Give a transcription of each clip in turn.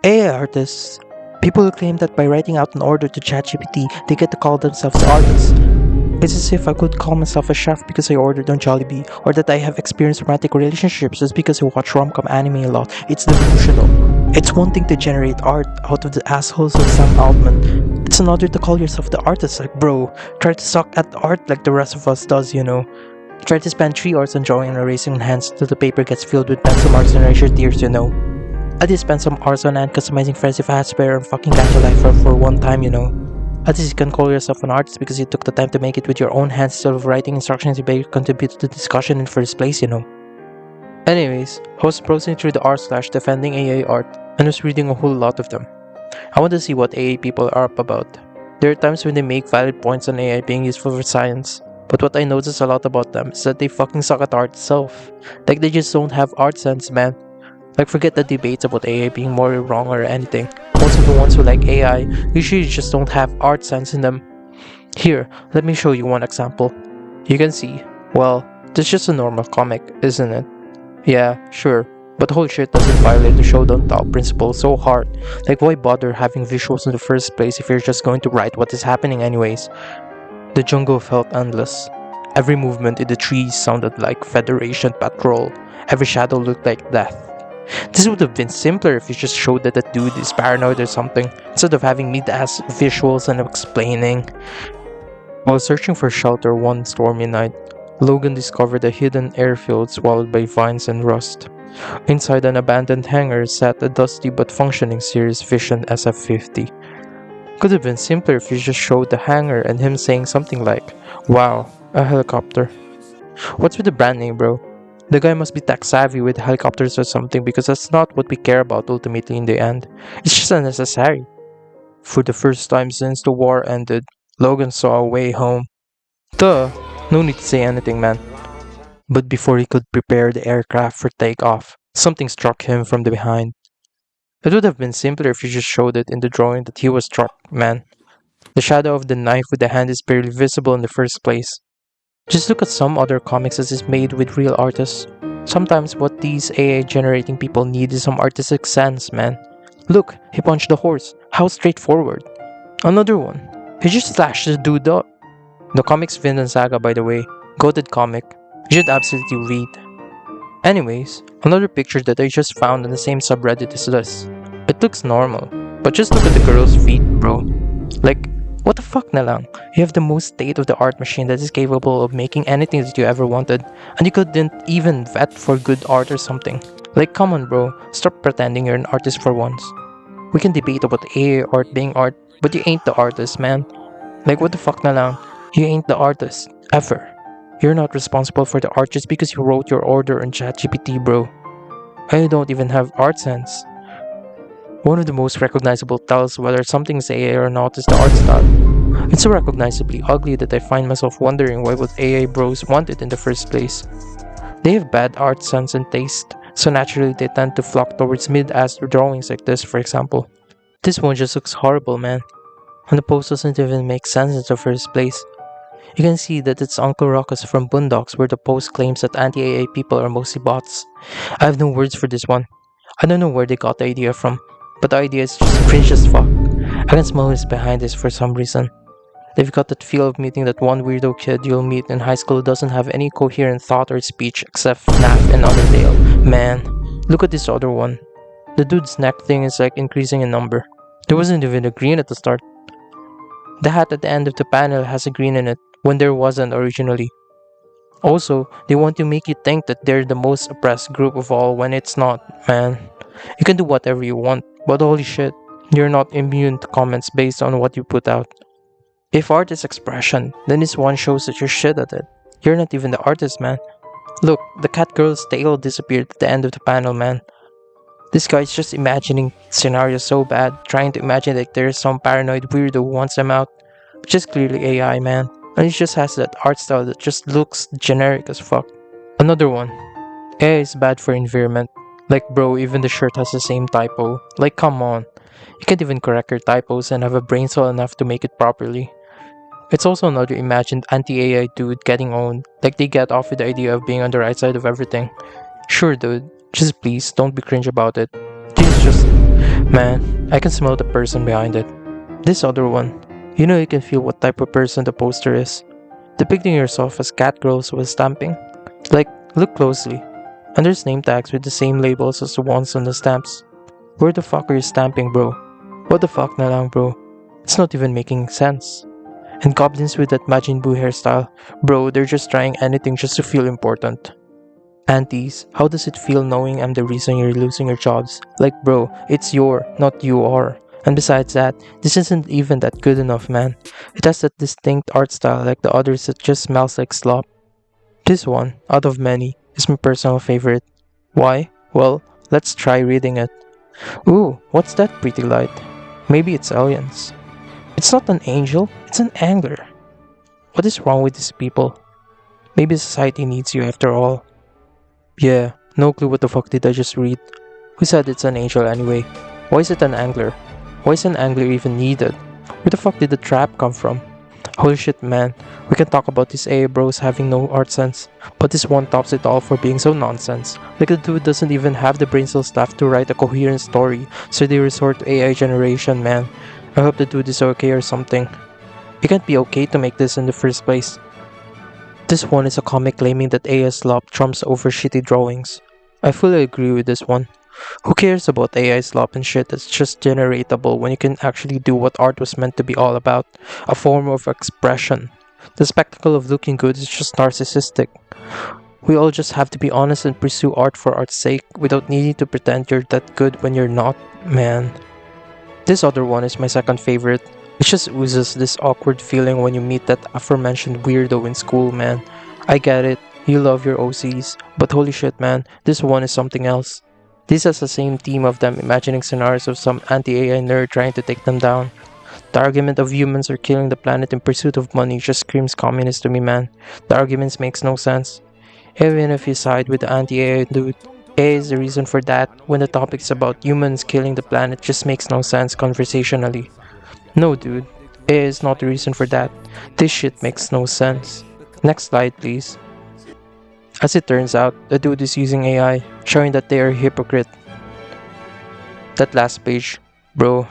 AI artists. People who claim that by writing out an order to ChatGPT, they get to call themselves artists. It's as if I could call myself a chef because I ordered on Jollibee, or that I have experienced romantic relationships just because I watch rom-com anime a lot. It's delusional. It's one thing to generate art out of the assholes of Sam Altman. It's another to call yourself the artist, like bro. Try to suck at art like the rest of us does, you know. Try to spend 3 hours on drawing and erasing hands till the paper gets filled with pencil marks and erase your tears, you know. I did spend some hours on end customizing friends if I had spare and fucking Gacha Life for one time, you know. At least you can call yourself an artist because you took the time to make it with your own hands instead of writing instructions you barely contributed to the discussion in first place, you know. Anyways, I was browsing through the r slash defending AA art and was reading a whole lot of them. I want to see what AA people are up about. There are times when they make valid points on AI being useful for science, but what I notice a lot about them is that they fucking suck at art itself. Like they just don't have art sense, man. Like forget the debates about AI being morally wrong or anything. Most of the ones who like AI usually just don't have art sense in them. Here, let me show you one example. You can see, well, this is just a normal comic, isn't it? Yeah, sure. But whole shit doesn't violate the show don't tell principle so hard. Like why bother having visuals in the first place if you're just going to write what is happening anyways? The jungle felt endless. Every movement in the trees sounded like Federation patrol. Every shadow looked like death. This would have been simpler if you just showed that the dude is paranoid or something, instead of having mid-ass visuals and explaining. While searching for shelter one stormy night, Logan discovered a hidden airfield swallowed by vines and rust. Inside an abandoned hangar sat a dusty but functioning Series Vision SF-50. Could have been simpler if you just showed the hangar and him saying something like, "Wow, a helicopter." What's with the brand name, bro? The guy must be tech savvy with helicopters or something because that's not what we care about ultimately in the end. It's just unnecessary. For the first time since the war ended, Logan saw a way home. Duh, no need to say anything, man. But before he could prepare the aircraft for takeoff, something struck him from the behind. It would have been simpler if you just showed it in the drawing that he was struck, man. The shadow of the knife with the hand is barely visible in the first place. Just look at some other comics that is made with real artists. Sometimes what these AI generating people need is some artistic sense, man. Look, he punched the horse. How straightforward. Another one. He just slashed the dude up. The comic's Vinland Saga, by the way. Goated comic. You should absolutely read. Anyways, another picture that I just found on the same subreddit is this. It looks normal, but just look at the girl's feet, bro. Like, what the fuck na lang? You have the most state-of-the-art machine that is capable of making anything that you ever wanted, and you couldn't even vet for good art or something. Like, come on, bro. Stop pretending you're an artist for once. We can debate about AI art being art, but you ain't the artist, man. Like, what the fuck na lang? You ain't the artist. Ever. You're not responsible for the art just because you wrote your order on ChatGPT, bro. And you don't even have art sense. One of the most recognizable tells whether something is AI or not is the art style. It's so recognizably ugly that I find myself wondering why would AI bros want it in the first place. They have bad art sense and taste, so naturally they tend to flock towards mid-ass drawings like this, for example. This one just looks horrible, man. And the post doesn't even make sense in the first place. You can see that it's Uncle Ruckus from Boondocks where the post claims that anti-AI people are mostly bots. I have no words for this one. I don't know where they got the idea from, but the idea is just cringe as fuck. I can smell who's behind this for some reason. They've got that feel of meeting that one weirdo kid you'll meet in high school who doesn't have any coherent thought or speech except FNAF and Undertale. Man, look at this other one. The dude's neck thing is like increasing in number. There wasn't even a green at the start. The hat at the end of the panel has a green in it, when there wasn't originally. Also, they want to make you think that they're the most oppressed group of all when it's not, man. You can do whatever you want, but holy shit, you're not immune to comments based on what you put out. If art is expression, then this one shows that you're shit at it. You're not even the artist, man. Look, the cat girl's tail disappeared at the end of the panel, man. This guy's just imagining scenarios so bad, trying to imagine that there's some paranoid weirdo who wants them out. Which is clearly AI, man. And it just has that art style that just looks generic as fuck. Another one. AI is bad for environment. Like bro, even the shirt has the same typo. Like come on. You can't even correct your typos and have a brain cell enough to make it properly. It's also another imagined anti-AI dude getting owned. Like they get off with the idea of being on the right side of everything. Sure dude, just please don't be cringe about it. This is just... Man, I can smell the person behind it. This other one. You can feel what type of person the poster is. Depicting yourself as cat girls with stamping. Like, look closely. And there's name tags with the same labels as the ones on the stamps. Where the fuck are you stamping, bro? What the fuck na lang, bro? It's not even making sense. And goblins with that Majin Buu hairstyle. Bro, they're just trying anything just to feel important. Aunties, how does it feel knowing I'm the reason you're losing your jobs? Like, bro, it's your, not you are. And besides that, this isn't even that good enough, man. It has that distinct art style like the others that just smells like slop. This one, out of many, is my personal favorite. Why? Well, let's try reading it. Ooh, what's that pretty light? Maybe it's aliens. It's not an angel, it's an angler. What is wrong with these people? Maybe society needs you after all. Yeah, no clue what the fuck did I just read. Who said it's an angel anyway? Why is it an angler? Why is an angler even needed? Where the fuck did the trap come from? Holy shit, man. We can talk about these AA bros having no art sense, but this one tops it all for being so nonsense. Like the dude doesn't even have the brain cells left to write a coherent story, so they resort to AI generation, man. I hope the dude is okay or something. It can't be okay to make this in the first place. This one is a comic claiming that AI slop trumps over shitty drawings. I fully agree with this one. Who cares about AI slop and shit that's just generatable when you can actually do what art was meant to be all about? A form of expression. The spectacle of looking good is just narcissistic. We all just have to be honest and pursue art for art's sake without needing to pretend you're that good when you're not, man. This other one is my second favorite. It just oozes this awkward feeling when you meet that aforementioned weirdo in school, man. I get it, you love your OCs, but holy shit, man, this one is something else. This has the same theme of them imagining scenarios of some anti-AI nerd trying to take them down. The argument of humans are killing the planet in pursuit of money just screams communist to me, man. The arguments makes no sense. Even if you side with the anti-AI dude, AI is the reason for that when the topic is about humans killing the planet just makes no sense conversationally. No, dude, AI is not the reason for that. This shit makes no sense. Next slide, please. As it turns out, the dude is using AI, showing that they are a hypocrite. That last page, bro.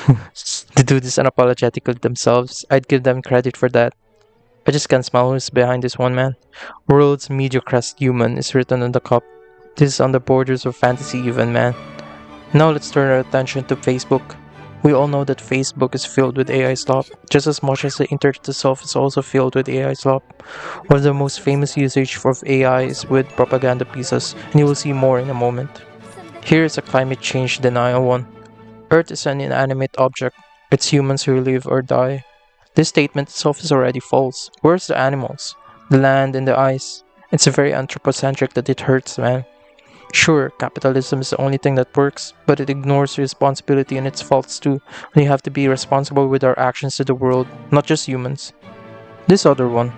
The dude is unapologetic themselves. I'd give them credit for that. I just can't smell who's behind this one, man. World's mediocrest human is written on the cup. This is on the borders of fantasy even, man. Now let's turn our attention to Facebook. We all know that Facebook is filled with AI slop, just as much as the internet itself is also filled with AI slop. One of the most famous usage for AI is with propaganda pieces, and you will see more in a moment. Here is a climate change denial one. Earth is an inanimate object. It's humans who live or die. This statement itself is already false. Where's the animals? The land and the ice? It's very anthropocentric that it hurts, man. Sure, capitalism is the only thing that works, but it ignores responsibility and its faults too. We have to be responsible with our actions to the world, not just humans. This other one.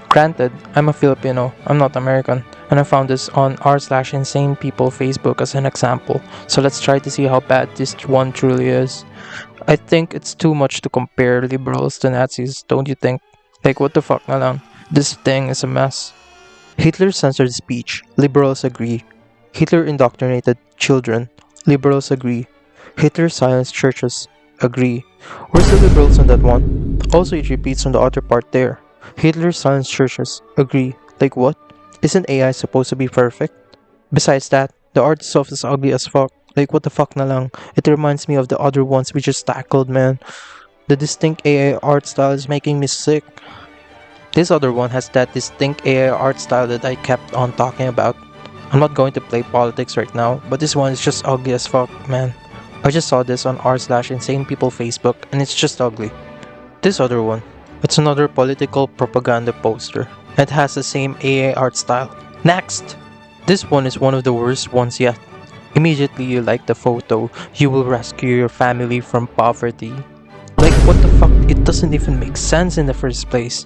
Granted, I'm a Filipino, I'm not American, and I found this on r/insane people Facebook as an example, so let's try to see how bad this one truly is. I think it's too much to compare liberals to Nazis, don't you think? Like what the fuck na lang? This thing is a mess. Hitler censored speech, liberals agree. Hitler indoctrinated children, liberals agree. Hitler silenced churches, agree. Where's the liberals on that one? Also, it repeats on the other part there. Hitler silenced churches, agree. Like what? Isn't AI supposed to be perfect? Besides that, the art itself is ugly as fuck. Like what the fuck na lang? It reminds me of the other ones we just tackled, man. The distinct AI art style is making me sick. This other one has that distinct AI art style that I kept on talking about. I'm not going to play politics right now, but this one is just ugly as fuck, man. I just saw this on r/insane people Facebook, and it's just ugly. This other one. It's another political propaganda poster. It has the same AA art style. Next! This one is one of the worst ones yet. Immediately you like the photo, you will rescue your family from poverty. Like what the fuck, it doesn't even make sense in the first place.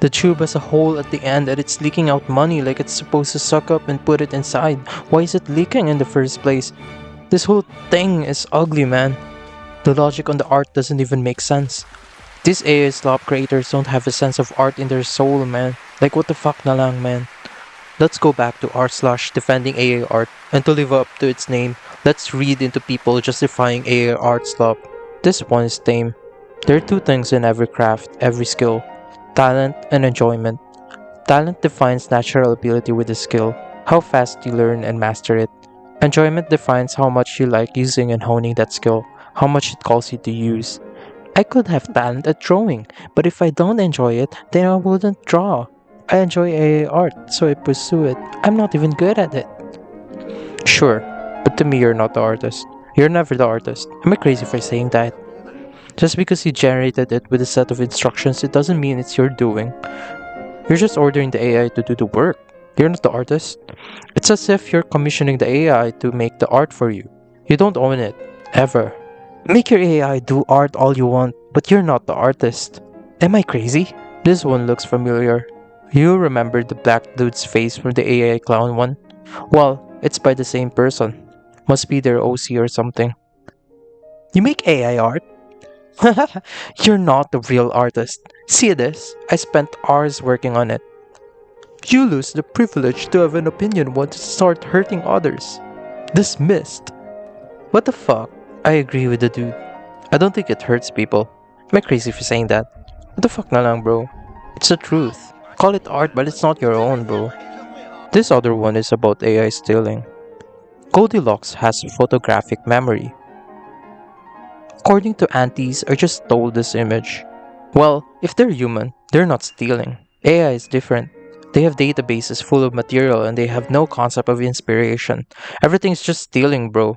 The tube has a hole at the end and it's leaking out money like it's supposed to suck up and put it inside. Why is it leaking in the first place? This whole thing is ugly, man. The logic on the art doesn't even make sense. These AI slop creators don't have a sense of art in their soul, man. Like what the fuck na lang, man. Let's go back to r/defending AA art, and to live up to its name, Let's read into people justifying AI art slop. This one is tame. There are two things in every craft, every skill: talent and enjoyment. Talent defines natural ability with the skill, how fast you learn and master it. Enjoyment defines how much you like using and honing that skill, how much it calls you to use. I could have talent at drawing, but if I don't enjoy it, then I wouldn't draw. I enjoy AA art, so I pursue it. I'm not even good at it. Sure, but to me, you're not the artist. You're never the artist. Am I crazy for saying that? Just because you generated it with a set of instructions, it doesn't mean it's your doing. You're just ordering the AI to do the work. You're not the artist. It's as if you're commissioning the AI to make the art for you. You don't own it. Ever. Make your AI do art all you want, but you're not the artist. Am I crazy? This one looks familiar. You remember the black dude's face from the AI clown one? Well, it's by the same person. Must be their OC or something. You make AI art? You're not the real artist. See this? I spent hours working on it. You lose the privilege to have an opinion once you start hurting others. Dismissed. What the fuck? I agree with the dude. I don't think it hurts people. Am I crazy for saying that? What the fuck na lang, bro? It's the truth. Call it art, but it's not your own, bro. This other one is about AI stealing. Goldilocks has photographic memory. According to aunties, I just stole this image. Well, if they're human, they're not stealing. AI is different. They have databases full of material and they have no concept of inspiration. Everything's just stealing, bro.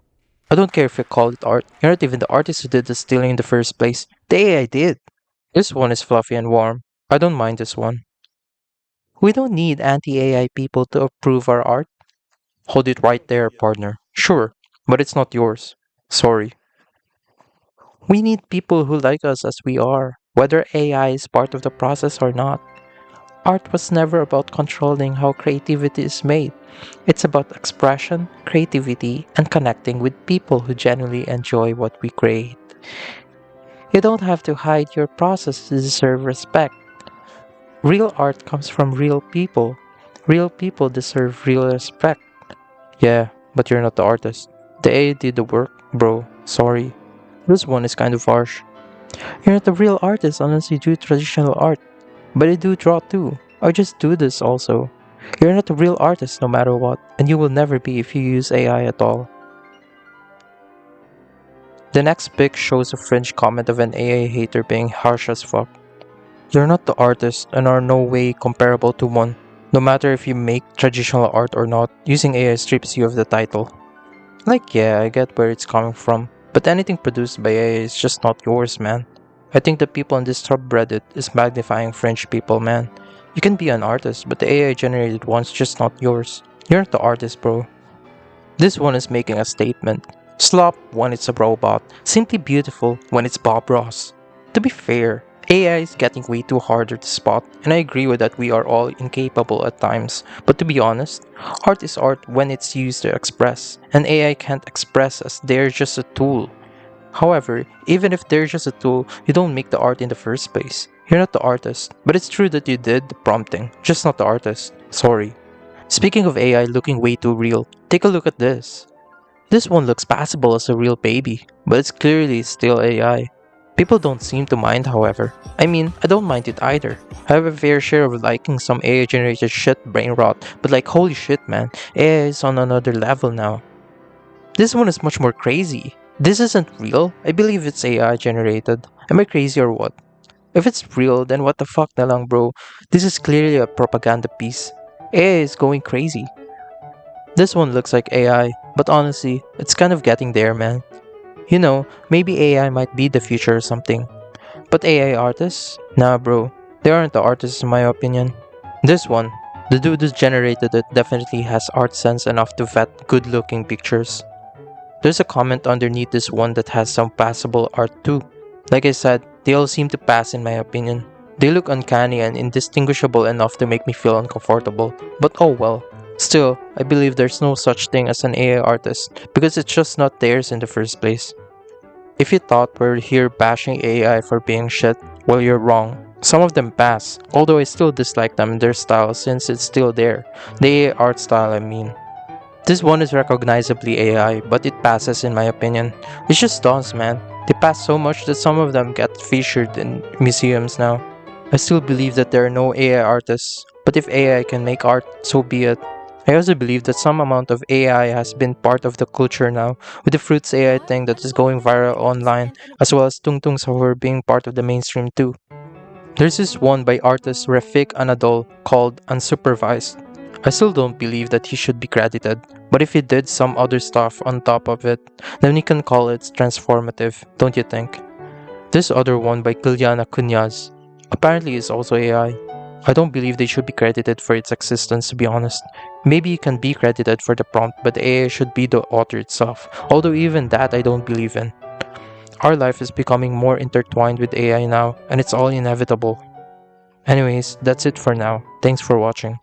I don't care if you call it art. You're not even the artist who did the stealing in the first place. The AI did. This one is fluffy and warm. I don't mind this one. We don't need anti-AI people to approve our art. Hold it right there, partner. Sure, but it's not yours. Sorry. We need people who like us as we are, whether AI is part of the process or not. Art was never about controlling how creativity is made. It's about expression, creativity, and connecting with people who genuinely enjoy what we create. You don't have to hide your process to deserve respect. Real art comes from real people. Real people deserve real respect. Yeah, but you're not the artist. The AI did the work, bro. Sorry. This one is kind of harsh. You're not a real artist unless you do traditional art. But I do draw too. I just do this also. You're not a real artist no matter what, and you will never be if you use AI at all. The next pic shows a fringe comment of an AI hater being harsh as fuck. You're not the artist and are no way comparable to one. No matter if you make traditional art or not, using AI strips you of the title. Like, yeah, I get where it's coming from, but anything produced by AI is just not yours, man. I think the people on this subreddit is magnifying French people, man. You can be an artist, but the AI generated one's just not yours. You're not the artist, bro. This one is making a statement. Slop when it's a robot, simply beautiful when it's Bob Ross. To be fair, AI is getting way too harder to spot, and I agree with that we are all incapable at times. But to be honest, art is art when it's used to express, and AI can't express as they're just a tool. However, even if they're just a tool, you don't make the art in the first place. You're not the artist, but it's true that you did the prompting, just not the artist. Sorry. Speaking of AI looking way too real, take a look at this. This one looks passable as a real baby, but it's clearly still AI. People don't seem to mind, however. I mean, I don't mind it either. I have a fair share of liking some AI generated shit brain rot, but like holy shit man, AI is on another level now. This one is much more crazy. This isn't real. I believe it's AI generated. Am I crazy or what? If it's real, then what the fuck na lang, bro? This is clearly a propaganda piece. AI is going crazy. This one looks like AI, but honestly, it's kind of getting there, man. You know, maybe AI might be the future or something. But AI artists? Nah, bro. They aren't the artists in my opinion. This one, the dude who generated it definitely has art sense enough to vet good looking pictures. There's a comment underneath this one that has some passable art too. Like I said, they all seem to pass in my opinion. They look uncanny and indistinguishable enough to make me feel uncomfortable. But oh well. Still, I believe there's no such thing as an AI artist because it's just not theirs in the first place. If you thought we're here bashing AI for being shit, well you're wrong. Some of them pass, although I still dislike them and their style since it's still there. The AI art style I mean. This one is recognizably AI, but it passes in my opinion. It's just does, man. They pass so much that some of them get featured in museums now. I still believe that there are no AI artists, but if AI can make art, so be it. I also believe that some amount of AI has been part of the culture now, with the Fruits AI thing that is going viral online, as well as Tung Tung Sahur being part of the mainstream too. There's this one by artist Refik Anadol called Unsupervised. I still don't believe that he should be credited, but if he did some other stuff on top of it, then we can call it transformative, don't you think? This other one by Kilyana Kunyaz apparently is also AI. I don't believe they should be credited for its existence, to be honest. Maybe it can be credited for the prompt, but the AI should be the author itself, although even that I don't believe in. Our life is becoming more intertwined with AI now, and it's all inevitable. Anyways, that's it for now. Thanks for watching.